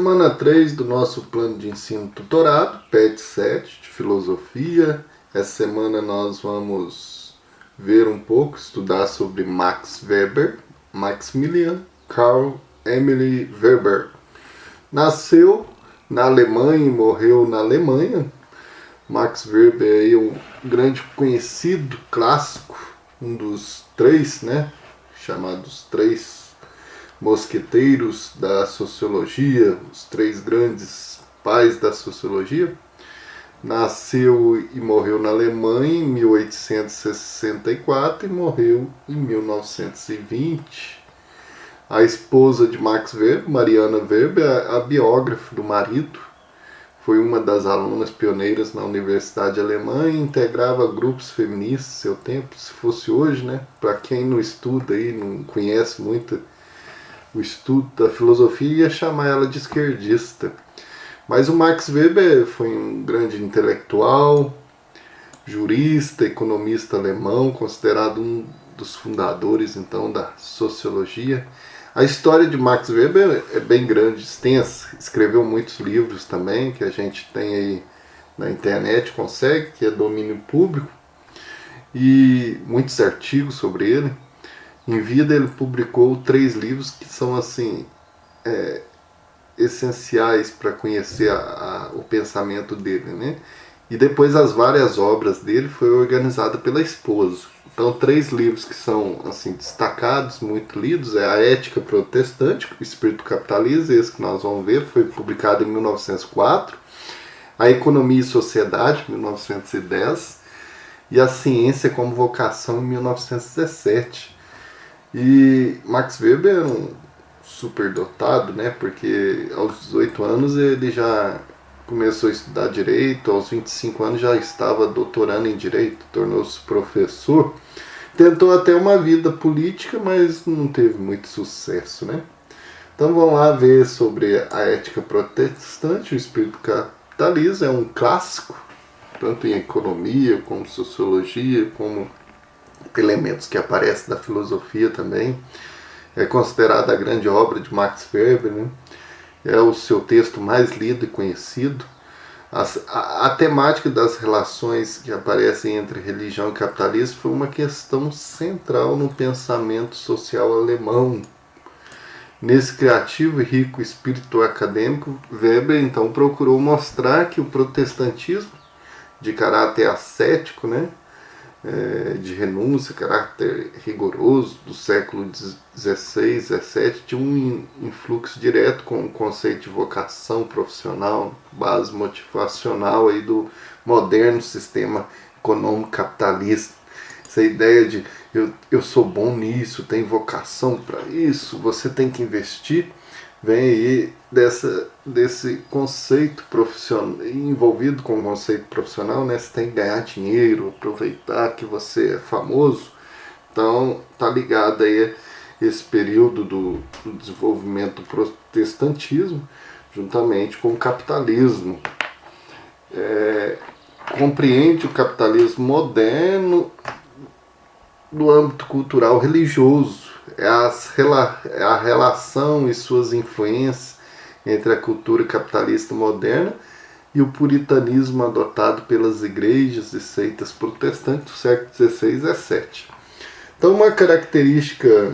semana 3 do nosso plano de ensino tutorado, PET 7, de filosofia. Essa semana nós vamos ver um pouco, estudar sobre Max Weber, Maximilian Karl Emil Weber. Nasceu na Alemanha e morreu na Alemanha. Max Weber é um grande conhecido clássico, um dos três, chamados três mosqueteiros da sociologia, os três grandes pais da sociologia. Nasceu e morreu na Alemanha em 1864 e morreu em 1920. A esposa de Max Weber, Mariana Weber, a biógrafa do marido, foi uma das alunas pioneiras na Universidade Alemã e integrava grupos feministas no seu tempo. Se fosse hoje, para quem não estuda aí, não conhece muito o estudo da filosofia, ia chamar ela de esquerdista. Mas o Max Weber foi um grande intelectual, jurista, economista alemão, considerado um dos fundadores então da sociologia. A história de Max Weber é bem grande, extensa, escreveu muitos livros também, que a gente tem aí na internet, consegue, que é domínio público, e muitos artigos sobre ele. Em vida ele publicou 3 livros que são assim essenciais para conhecer o pensamento dele, E depois as várias obras dele foi organizada pela esposa. Então 3 livros que são assim destacados, muito lidos, é A Ética Protestante, o Espírito Capitalista, esse que nós vamos ver, foi publicado em 1904, A Economia e Sociedade, 1910, e A Ciência como Vocação, em 1917. E Max Weber era um superdotado, porque aos 18 anos ele já começou a estudar Direito, aos 25 anos já estava doutorando em Direito, tornou-se professor. Tentou até uma vida política, mas não teve muito sucesso, Então vamos lá ver sobre a Ética Protestante, o Espírito Capitalista, é um clássico, tanto em economia, como sociologia, como elementos que aparecem da filosofia também. É considerada a grande obra de Max Weber, É o seu texto mais lido e conhecido. A temática das relações que aparecem entre religião e capitalismo foi uma questão central no pensamento social alemão. Nesse criativo e rico espírito acadêmico, Weber então procurou mostrar que o protestantismo, de caráter ascético, de renúncia, caráter rigoroso do século XVI, XVII, tinha um influxo direto com o conceito de vocação profissional, base motivacional aí do moderno sistema econômico capitalista. Essa ideia de eu sou bom nisso, tenho vocação para isso, você tem que investir, vem aí desse conceito profissional, envolvido com o conceito profissional, Você tem que ganhar dinheiro, aproveitar que você é famoso. Então tá ligado aí esse período do desenvolvimento do protestantismo juntamente com o capitalismo. Compreende o capitalismo moderno no âmbito cultural religioso. É a relação e suas influências entre a cultura capitalista moderna e o puritanismo adotado pelas igrejas e seitas protestantes do século XVI e XVII. Então uma característica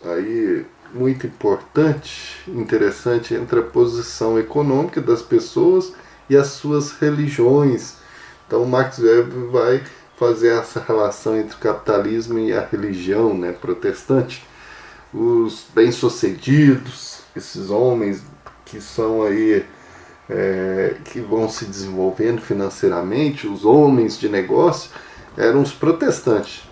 aí muito importante, interessante, entre a posição econômica das pessoas e as suas religiões. Então Max Weber vai fazer essa relação entre o capitalismo e a religião protestante. Os bem-sucedidos, esses homens que são aí, que vão se desenvolvendo financeiramente, os homens de negócio, eram os protestantes.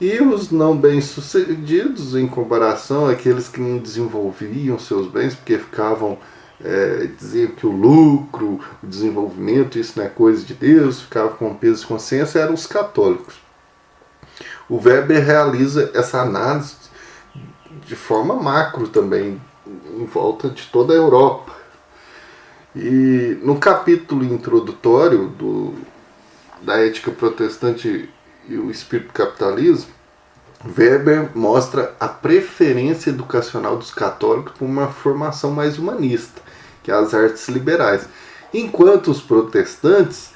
E os não bem-sucedidos, em comparação àqueles que não desenvolviam seus bens, porque ficavam diziam que o lucro, o desenvolvimento, isso não é coisa de Deus, ficava com peso de consciência, eram os católicos. O Weber realiza essa análise de forma macro também, em volta de toda a Europa. E no capítulo introdutório da Ética Protestante e o Espírito Capitalismo, Weber mostra a preferência educacional dos católicos por uma formação mais humanista que é as artes liberais. Enquanto os protestantes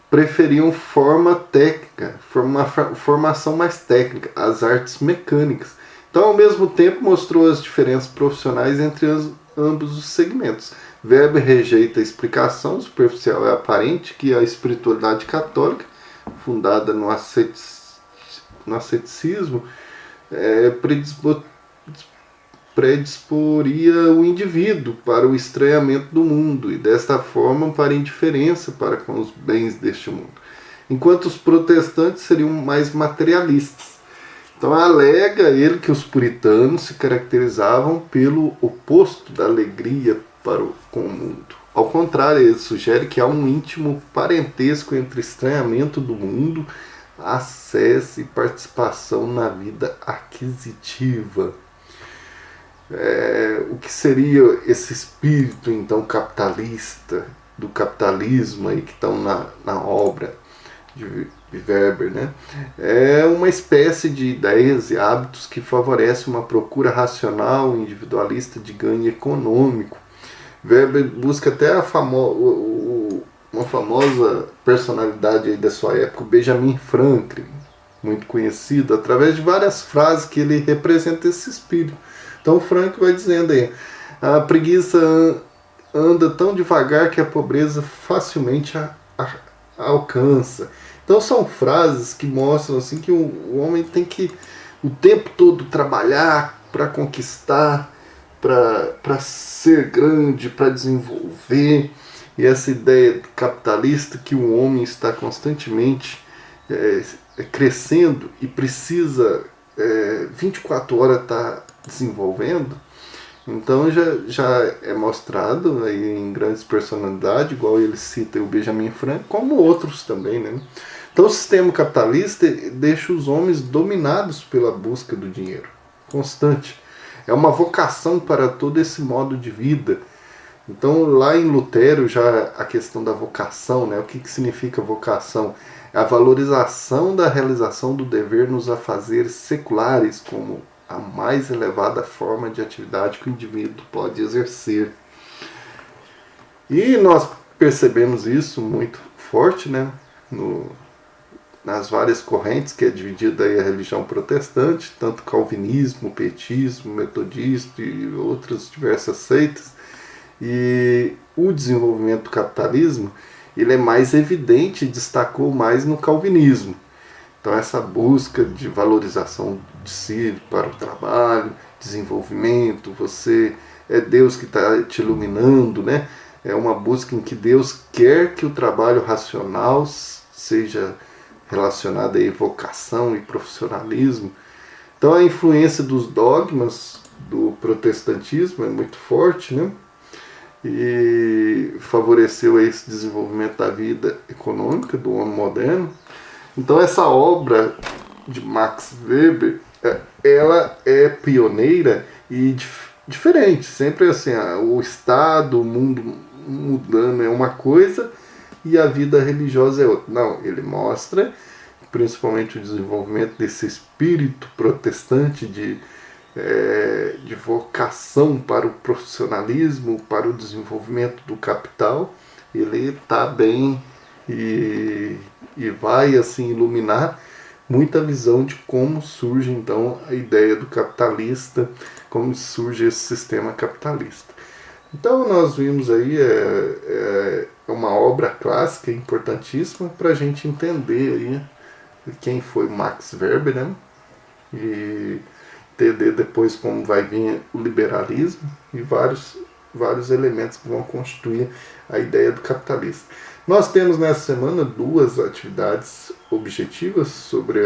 preferiam forma técnica, uma formação mais técnica, as artes mecânicas. Então, ao mesmo tempo, mostrou as diferenças profissionais entre ambos os segmentos. Weber rejeita a explicação superficial e aparente que a espiritualidade católica, fundada no asceticismo, predisporia o indivíduo para o estranhamento do mundo e, desta forma, para a indiferença para com os bens deste mundo. Enquanto os protestantes seriam mais materialistas. Então alega ele que os puritanos se caracterizavam pelo oposto da alegria com o mundo. Ao contrário, ele sugere que há um íntimo parentesco entre estranhamento do mundo, acesso e participação na vida aquisitiva. O que seria esse espírito então capitalista, do capitalismo aí que estão na obra de Weber, né? É uma espécie de ideias e hábitos que favorece uma procura racional e individualista de ganho econômico. Weber busca até uma famosa personalidade aí da sua época, o Benjamin Franklin, muito conhecido, através de várias frases que ele representa esse espírito. Então o Frank vai dizendo aí, a preguiça anda tão devagar que a pobreza facilmente a alcança. Então são frases que mostram assim que o homem tem que o tempo todo trabalhar para conquistar, para ser grande, para desenvolver. E essa ideia capitalista que o homem está constantemente crescendo e precisa 24 horas estar desenvolvendo. Então já é mostrado aí em grandes personalidades, igual ele cita o Benjamin Franklin, como outros também, né? Então o sistema capitalista deixa os homens dominados pela busca do dinheiro constante. É uma vocação para todo esse modo de vida. Então lá em Lutero já a questão da vocação, né? O que significa vocação? É a valorização da realização do dever nos afazeres seculares como a mais elevada forma de atividade que o indivíduo pode exercer. E nós percebemos isso muito forte, né? Nas várias correntes que é dividida aí a religião protestante, tanto calvinismo, pietismo, metodista e outras diversas seitas. E o desenvolvimento do capitalismo ele é mais evidente e destacou mais no calvinismo. Então essa busca de valorização de si para o trabalho, desenvolvimento, você é Deus que está te iluminando, né? É uma busca em que Deus quer que o trabalho racional seja relacionado a vocação e profissionalismo. Então a influência dos dogmas do protestantismo é muito forte, né? E favoreceu esse desenvolvimento da vida econômica do homem moderno. Então essa obra de Max Weber, ela é pioneira e diferente. Sempre assim, o Estado, o mundo mudando é uma coisa e a vida religiosa é outra. Não, ele mostra principalmente o desenvolvimento desse espírito protestante de vocação para o profissionalismo, para o desenvolvimento do capital. Ele está bem e vai assim iluminar muita visão de como surge então a ideia do capitalista, como surge esse sistema capitalista. Então nós vimos aí uma obra clássica importantíssima para a gente entender aí quem foi Max Weber, né? E entender depois como vai vir o liberalismo e vários elementos que vão constituir a ideia do capitalista. Nós temos nessa semana 2 atividades objetivas sobre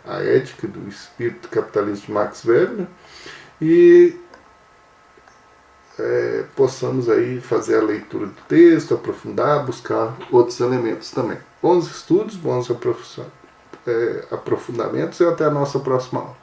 a ética do espírito capitalista de Max Weber e possamos aí fazer a leitura do texto, aprofundar, buscar outros elementos também. Bons estudos, bons aprofundamentos e até a nossa próxima aula.